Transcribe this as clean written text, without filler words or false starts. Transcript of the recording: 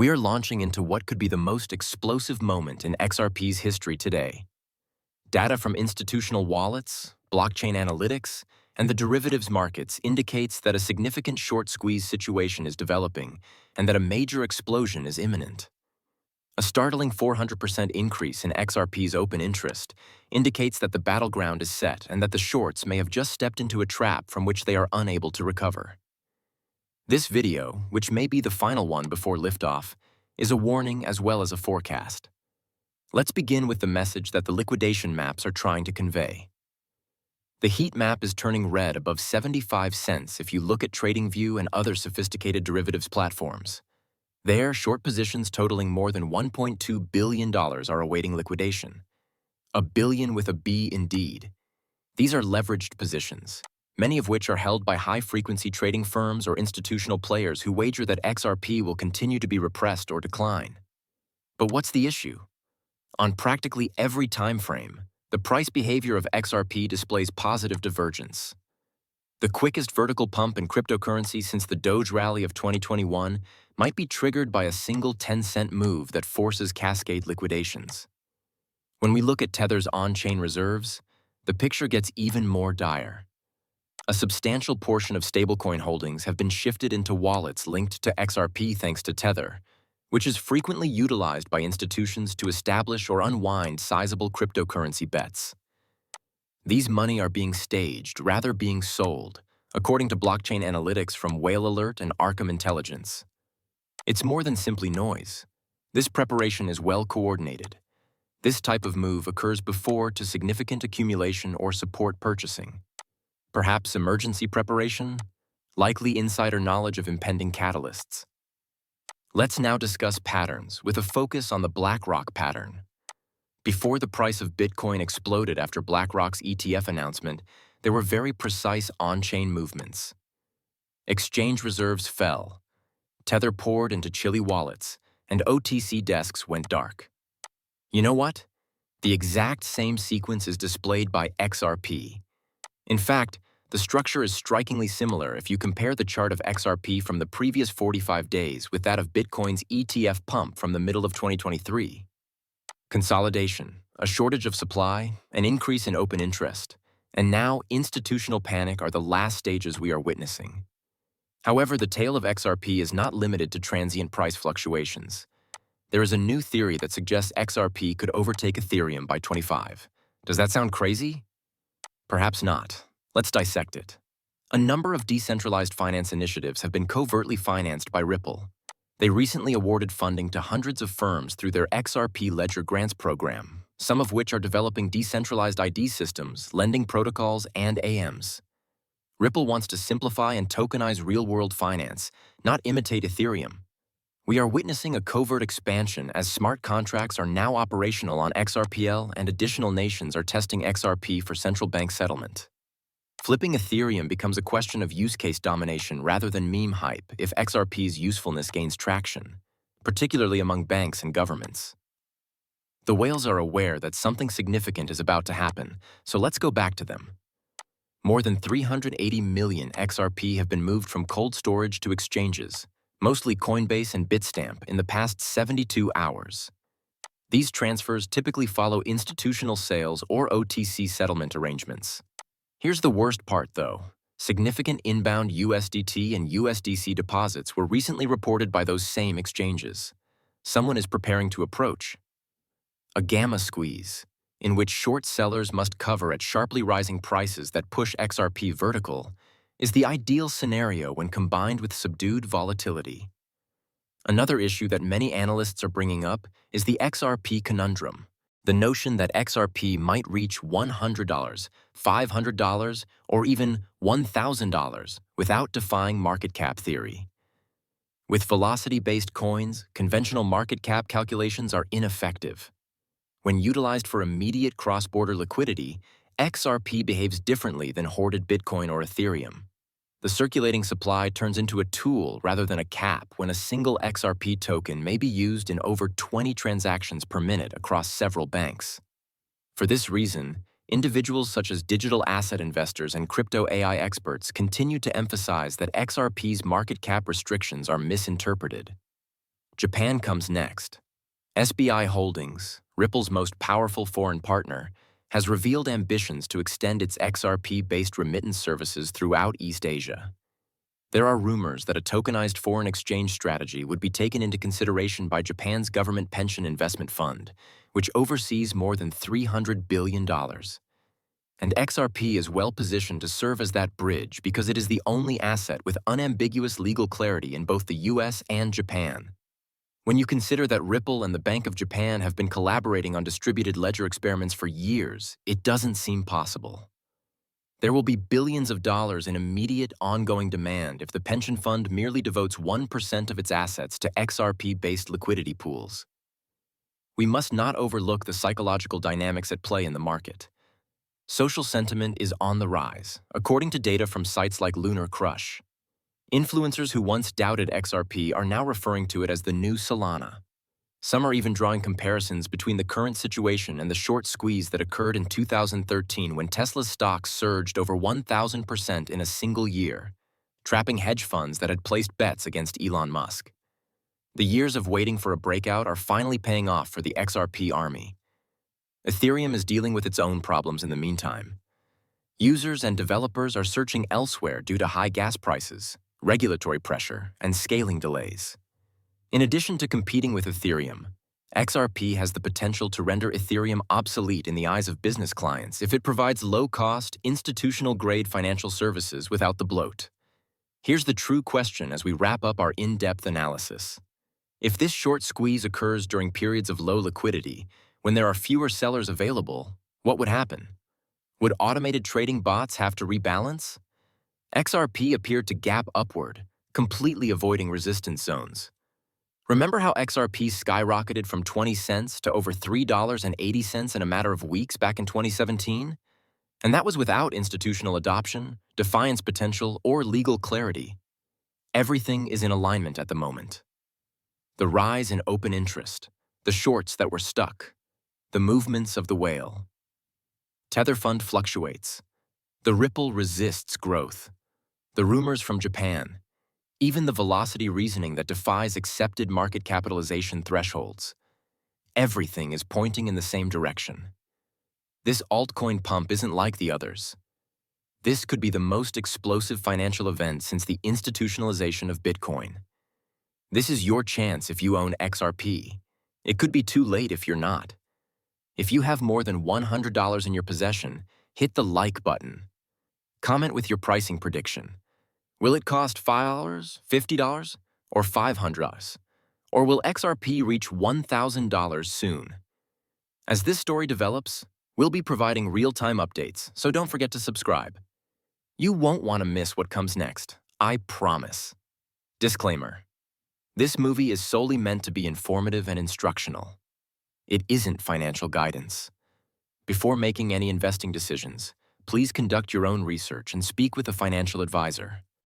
We are launching into what could be the most explosive moment in XRP's history today. Data from institutional wallets, blockchain analytics, and the derivatives markets indicates that a significant short squeeze situation is developing and that a major explosion is imminent. A startling 400% increase in XRP's open interest indicates that the battleground is set and that the shorts may have just stepped into a trap from which they are unable to recover. This video, which may be the final one before liftoff, is a warning as well as a forecast. Let's begin with the message that the liquidation maps are trying to convey. The heat map is turning red above 75 cents if you look at TradingView and other sophisticated derivatives platforms. There, short positions totaling more than $1.2 billion are awaiting liquidation. A billion with a B indeed. These are leveraged positions, many of which are held by high-frequency trading firms or institutional players who wager that XRP will continue to be repressed or decline. But what's the issue? On practically every time frame, the price behavior of XRP displays positive divergence. The quickest vertical pump in cryptocurrency since the Doge rally of 2021 might be triggered by a single 10-cent move that forces cascade liquidations. When we look at Tether's on-chain reserves, the picture gets even more dire. A substantial portion of stablecoin holdings have been shifted into wallets linked to XRP thanks to Tether, which is frequently utilized by institutions to establish or unwind sizable cryptocurrency bets. These money are being staged, rather being sold, according to blockchain analytics from Whale Alert and Arkham Intelligence. It's more than simply noise. This preparation is well coordinated. This type of move occurs before to significant accumulation or support purchasing. Perhaps emergency preparation? Likely insider knowledge of impending catalysts. Let's now discuss patterns with a focus on the BlackRock pattern. Before the price of Bitcoin exploded after BlackRock's ETF announcement, there were very precise on-chain movements. Exchange reserves fell, Tether poured into chilly wallets, and OTC desks went dark. You know what? The exact same sequence is displayed by XRP. In fact, the structure is strikingly similar if you compare the chart of XRP from the previous 45 days with that of Bitcoin's ETF pump from the middle of 2023. Consolidation, a shortage of supply, an increase in open interest, and now institutional panic are the last stages we are witnessing. However, the tale of XRP is not limited to transient price fluctuations. There is a new theory that suggests XRP could overtake Ethereum by 2025. Does that sound crazy? Perhaps not. Let's dissect it. A number of decentralized finance initiatives have been covertly financed by Ripple. They recently awarded funding to hundreds of firms through their XRP Ledger Grants program, some of which are developing decentralized ID systems, lending protocols, and AMs. Ripple wants to simplify and tokenize real-world finance, not imitate Ethereum. We are witnessing a covert expansion as smart contracts are now operational on XRPL and additional nations are testing XRP for central bank settlement. Flipping Ethereum becomes a question of use case domination rather than meme hype if XRP's usefulness gains traction, particularly among banks and governments. The whales are aware that something significant is about to happen, so let's go back to them. More than 380 million XRP have been moved from cold storage to exchanges, mostly Coinbase and Bitstamp, in the past 72 hours. These transfers typically follow institutional sales or OTC settlement arrangements. Here's the worst part, though. Significant inbound USDT and USDC deposits were recently reported by those same exchanges. Someone is preparing to approach. A gamma squeeze, in which short sellers must cover at sharply rising prices that push XRP vertical, is the ideal scenario when combined with subdued volatility. Another issue that many analysts are bringing up is the XRP conundrum. The notion that XRP might reach $100, $500, or even $1,000 without defying market cap theory. With velocity-based coins, conventional market cap calculations are ineffective. When utilized for immediate cross-border liquidity, XRP behaves differently than hoarded Bitcoin or Ethereum. The circulating supply turns into a tool rather than a cap when a single XRP token may be used in over 20 transactions per minute across several banks. For this reason, individuals such as digital asset investors and crypto AI experts continue to emphasize that XRP's market cap restrictions are misinterpreted. Japan comes next. SBI Holdings, Ripple's most powerful foreign partner, has revealed ambitions to extend its XRP-based remittance services throughout East Asia. There are rumors that a tokenized foreign exchange strategy would be taken into consideration by Japan's government pension investment fund, which oversees more than $300 billion. And XRP is well positioned to serve as that bridge because it is the only asset with unambiguous legal clarity in both the US and Japan. When you consider that Ripple and the Bank of Japan have been collaborating on distributed ledger experiments for years, it doesn't seem possible. There will be billions of dollars in immediate, ongoing demand if the pension fund merely devotes 1% of its assets to XRP-based liquidity pools. We must not overlook the psychological dynamics at play in the market. Social sentiment is on the rise, according to data from sites like Lunar Crush. Influencers who once doubted XRP are now referring to it as the new Solana. Some are even drawing comparisons between the current situation and the short squeeze that occurred in 2013 when Tesla's stock surged over 1,000% in a single year, trapping hedge funds that had placed bets against Elon Musk. The years of waiting for a breakout are finally paying off for the XRP army. Ethereum is dealing with its own problems in the meantime. Users and developers are searching elsewhere due to high gas prices, regulatory pressure, and scaling delays. In addition to competing with Ethereum, XRP has the potential to render Ethereum obsolete in the eyes of business clients if it provides low-cost, institutional-grade financial services without the bloat. Here's the true question as we wrap up our in-depth analysis. If this short squeeze occurs during periods of low liquidity, when there are fewer sellers available, what would happen? Would automated trading bots have to rebalance? XRP appeared to gap upward, completely avoiding resistance zones. Remember how XRP skyrocketed from 20 cents to over $3.80 in a matter of weeks back in 2017? And that was without institutional adoption, defiance potential, or legal clarity. Everything is in alignment at the moment. The rise in open interest, the shorts that were stuck, the movements of the whale. Tether fund fluctuates. The Ripple resists growth. The rumors from Japan, even the velocity reasoning that defies accepted market capitalization thresholds. Everything is pointing in the same direction. This altcoin pump isn't like the others. This could be the most explosive financial event since the institutionalization of Bitcoin. This is your chance if you own XRP. It could be too late if you're not. If you have more than $100 in your possession, hit the like button. Comment with your pricing prediction. Will it cost $5, $50, or $500? Or will XRP reach $1,000 soon? As this story develops, we'll be providing real-time updates, so don't forget to subscribe. You won't want to miss what comes next, I promise. Disclaimer: this movie is solely meant to be informative and instructional. It isn't financial guidance. Before making any investing decisions, please conduct your own research and speak with a financial advisor.